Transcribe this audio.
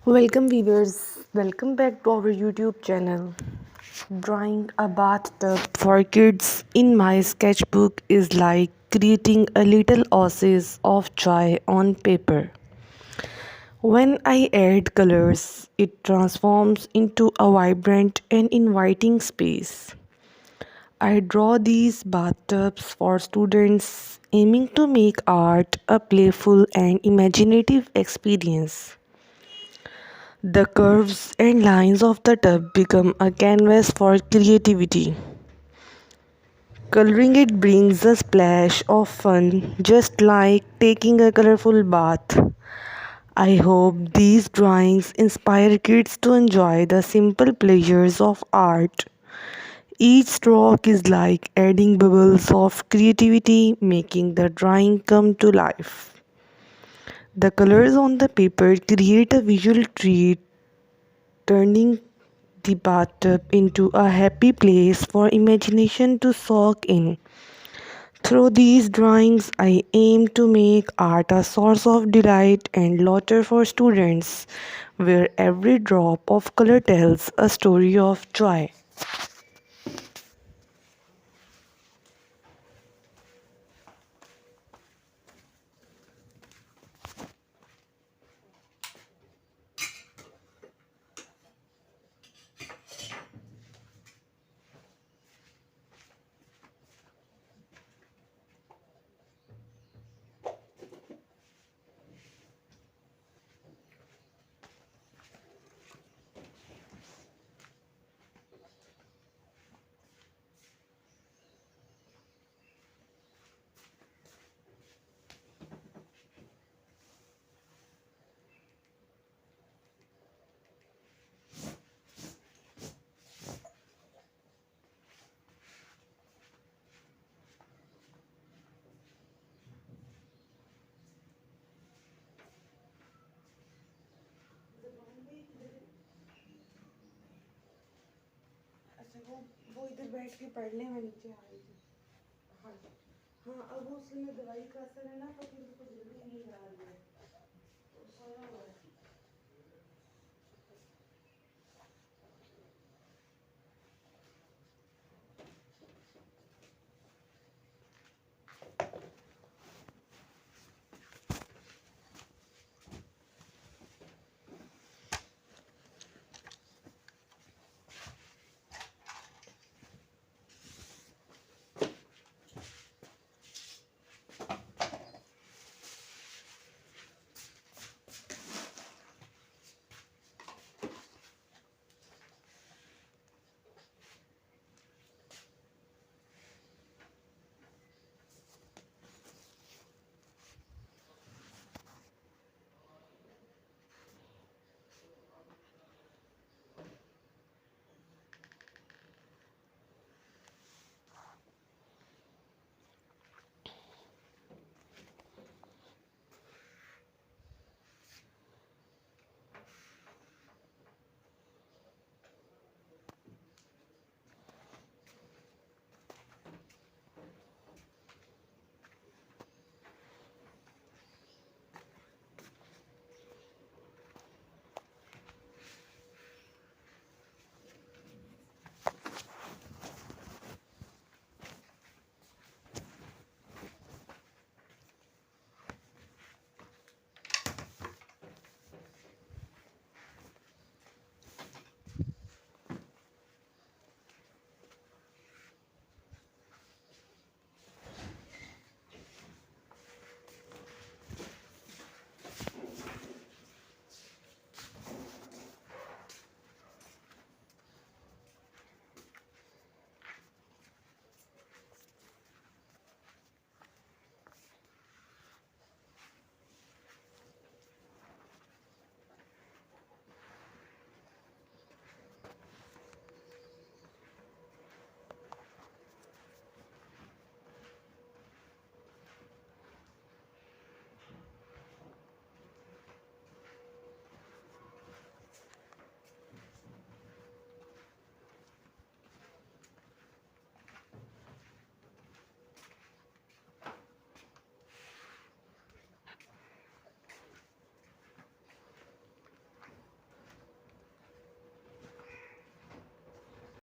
Welcome viewers, welcome back to our YouTube channel. Drawing a bathtub for kids in my sketchbook is like creating a little oasis of joy on paper. When I add colors, it transforms into a vibrant and inviting space. I draw these bathtubs for students aiming to make art a playful and imaginative experience. The curves and lines of the tub become a canvas for creativity. Coloring it brings a splash of fun, just like taking a colorful bath. I hope these drawings inspire kids to enjoy the simple pleasures of art. Each stroke is like adding bubbles of creativity, making the drawing come to life. The colors on the paper create a visual treat, turning the bathtub into a happy place for imagination to soak in. Through these drawings, I aim to make art a source of delight and laughter for students, where every drop of color tells a story of joy. अच्छा वो इधर बैठ के पढ़ ले मैं नीचे आ रही थी हाँ हाँ अब उसमें दवाई का असर है ना तो फिर उसको जल्दी नींद आ रही है तो सोया हुआ है